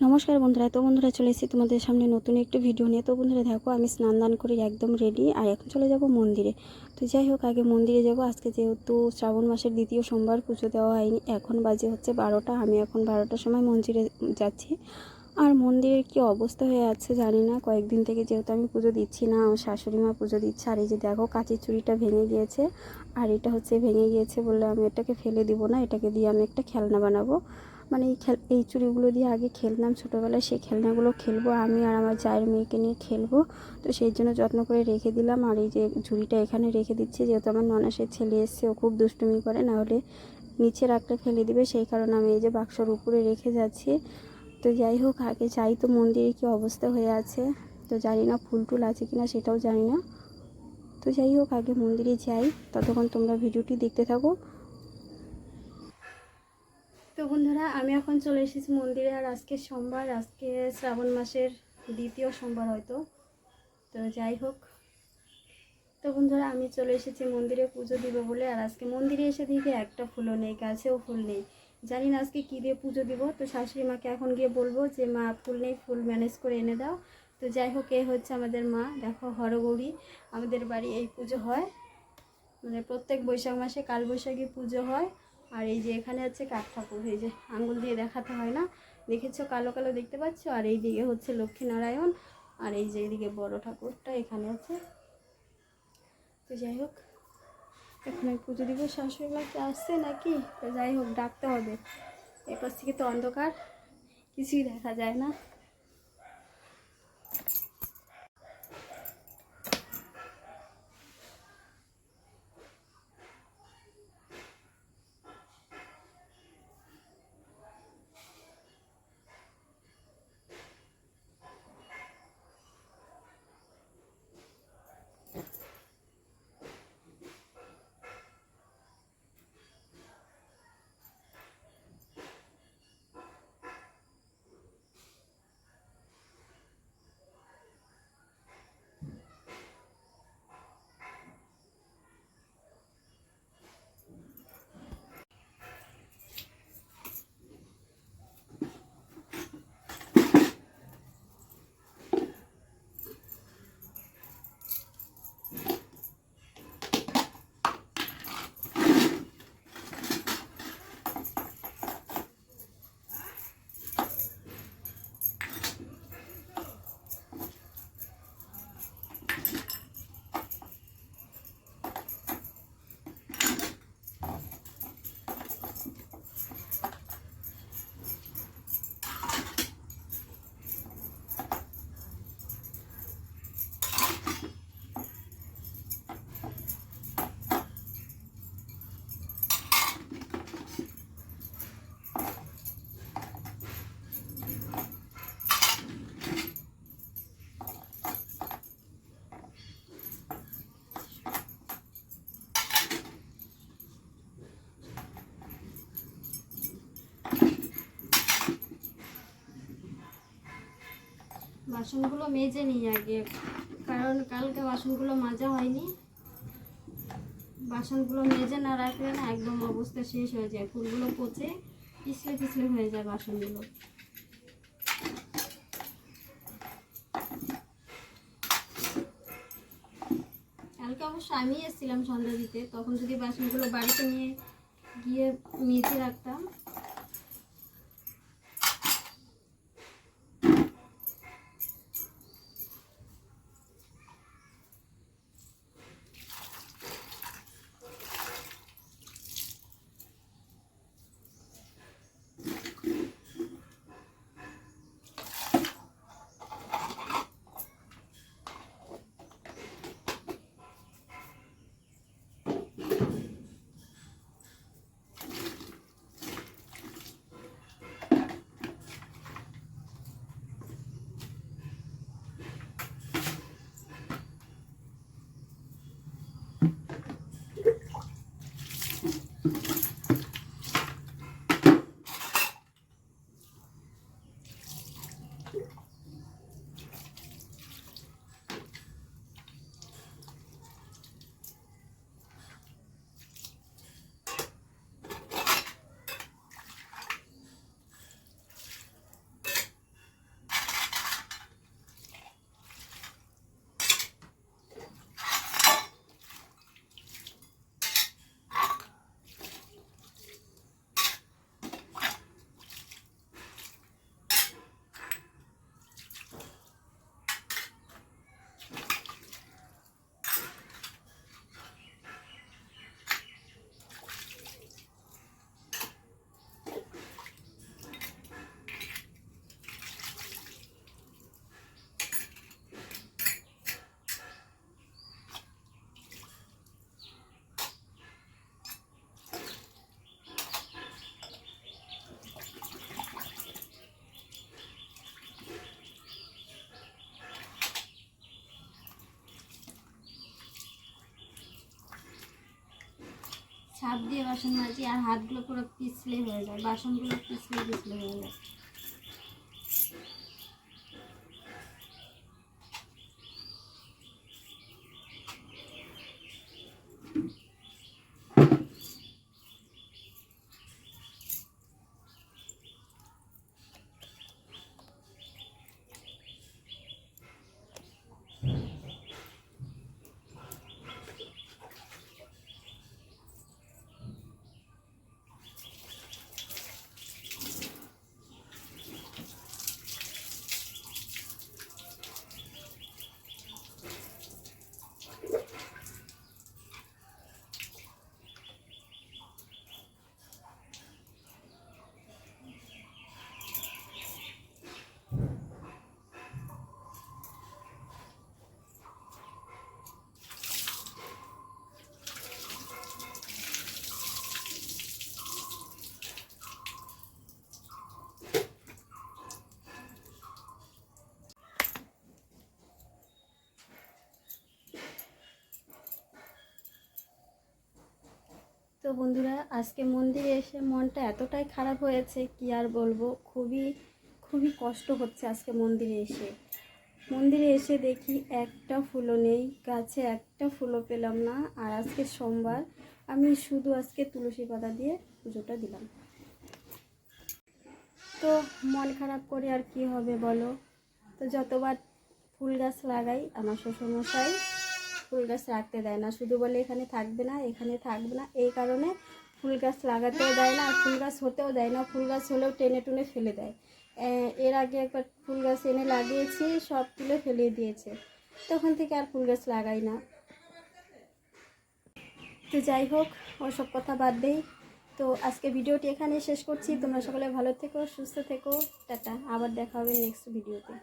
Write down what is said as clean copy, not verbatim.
নমস্কার বন্ধুরা। তো বন্ধুরা চলে এসেছি তোমাদের সামনে নতুন একটি ভিডিও নিয়ে। তো বন্ধুরা দেখো, আমি স্নান দান করে একদম রেডি, আর এখন চলে যাব মন্দিরে। তো যাই হোক, আগে মন্দিরে যাব। আজকে যেহেতু শ্রাবণ মাসের দ্বিতীয় সোমবার, পুজো দেওয়া হয়নি। এখন বাজে হচ্ছে 12টা। আমি এখন 12টার সময় মন্দিরে যাচ্ছি। আর মন্দিরের কি অবস্থা হয়ে আছে জানি না। কয়েকদিন থেকে যেহেতু আমি পুজো দিচ্ছি না, আমার শাশুড়ি মা পুজো দিচ্ছে। আর এই যে দেখো, কাঁচের চুড়িটা ভেঙে গিয়েছে। আর এটা হচ্ছে ভেঙে গিয়েছে বলে আমি এটাকে ফেলে দিব না, এটাকে দিয়ে আমি একটা খেলনা বানাবো। মানে এই চুড়িগুলো দিয়ে আগে খেলতাম ছোটোবেলায়, সেই খেলনাগুলো খেলবো আমি আর আমার জায়ের মেয়েকে নিয়ে খেলবো। তো সেই জন্য যত্ন করে রেখে দিলাম। আর এই যে ঝুড়িটা এখানে রেখে দিচ্ছি, যেহেতু আমার ননাসের ছেলে এসছে, ও খুব দুষ্টুমি করে, না হলে নিচে রাখলে ফেলে দিবে। সেই কারণে আমি এই যে বাক্সর উপরে রেখে যাচ্ছি। তো যাই হোক, আগে যাই তো মন্দিরে কী অবস্থা হয়ে আছে। তো জানি না ফুল টুল আছে কিনা, সেটাও জানি না। তো যাই হোক, আগে মন্দিরে যাই, ততক্ষণ তোমরা ভিডিওটি দেখতে থাকো। তো বন্ধুরা, আমি এখন চলে এসেছি মন্দিরে। আর আজকে সোমবার, আজকে শ্রাবণ মাসের দ্বিতীয় সোমবার হয়তো। তো যাই হোক, তো বন্ধুরা আমি চলে এসেছি মন্দিরে পুজো দিব বলে। আর আজকে মন্দিরে এসে দেখি একটা ফুলও নেই, গাছেও ফুল নেই। জানি না আজকে কী দিয়ে পুজো দিব। তো শাশুড়ি মাকে এখন গিয়ে বলবো যে মা, ফুল নেই, ফুল ম্যানেজ করে এনে দাও। তো যাই হোক, এ হচ্ছে আমাদের মা। দেখো, হরগৌরী। আমাদের বাড়ি এই পুজো হয়, মানে প্রত্যেক বৈশাখ মাসে কালবৈশাখী পুজো হয়। আর এই যে এখানে হচ্ছে কাঠ ঠাকুর, এই যে আঙুল দিয়ে দেখাতে হয় না, দেখেছো, কালো কালো দেখতে পাচ্ছ। আর এই দিকে হচ্ছে লক্ষ্মীনারায়ণ, আর এই যে এদিকে বড় ঠাকুরটা এখানে আছে। তো যাই হোক, এখন আমি পুজো দিব। শাশুড়ি মাকে আসছে নাকি, তো যাই হোক, ডাকতে হবে। এরপর থেকে তো অন্ধকার, কিছুই দেখা যায় না। বাসনগুলো মেজে নিই আগে, কারণ কালকে বাসনগুলো মাজা হয়নি। বাসনগুলো মেজে না রাখলে না একদম অবস্থা শেষ হয়ে যায়, ফুলগুলো পচে পিছলে পিছলে হয়ে যায় বাসনগুলো। কালকে অবশ্য আমি এসেছিলাম সন্ধ্যা দিতে, তখন যদি বাসনগুলো বাড়িতে নিয়ে গিয়ে মেজে রাখতাম। ছাপ দিয়ে বাসন মাজি আর হাতগুলো পুরো পিছলে হয়ে যায়, বাসনগুলো পিছলে পিছলে হয়ে যায়। তো বন্ধুরা, আজকে মন্দিরে এসে মনটা এতটাই খারাপ হয়েছে কি আর বলবো, খুবই খুবই কষ্ট হচ্ছে। আজকে মন্দিরে এসে দেখি একটা ফুলও নেই, গাছে একটা ফুলও পেলাম না। আর আজকে সোমবার, আমি শুধু আজকে তুলসী পাতা দিয়ে পুজোটা দিলাম। তো মন খারাপ করে আর কি হবে বলো। তো যতবার ফুল গাছ লাগাই, আমার শ্বশুরমশাই ফুল গাছ রাখতে দেয় না, শুধু বলে এখানে থাকবে না, এখানে থাকবে না। এই কারণে ফুল গাছ লাগাতেও দেয় না, আর ফুল গাছ হতেও দেয় না। ফুল গাছ হলেও টেনে টুনে ফেলে দেয়। এর আগে একবার ফুল গাছ এনে লাগিয়েছি, সব তুলে ফেলে দিয়েছে। তখন থেকে আর ফুল গাছ লাগাই না। তো যাই হোক, ওসব কথা বাদ দেই। তো আজকে ভিডিওটি এখানেই শেষ করছি। তোমরা সকলে ভালো থেকো, সুস্থ থেকো, টাটা। আবার দেখা হবে নেক্সট ভিডিওতে।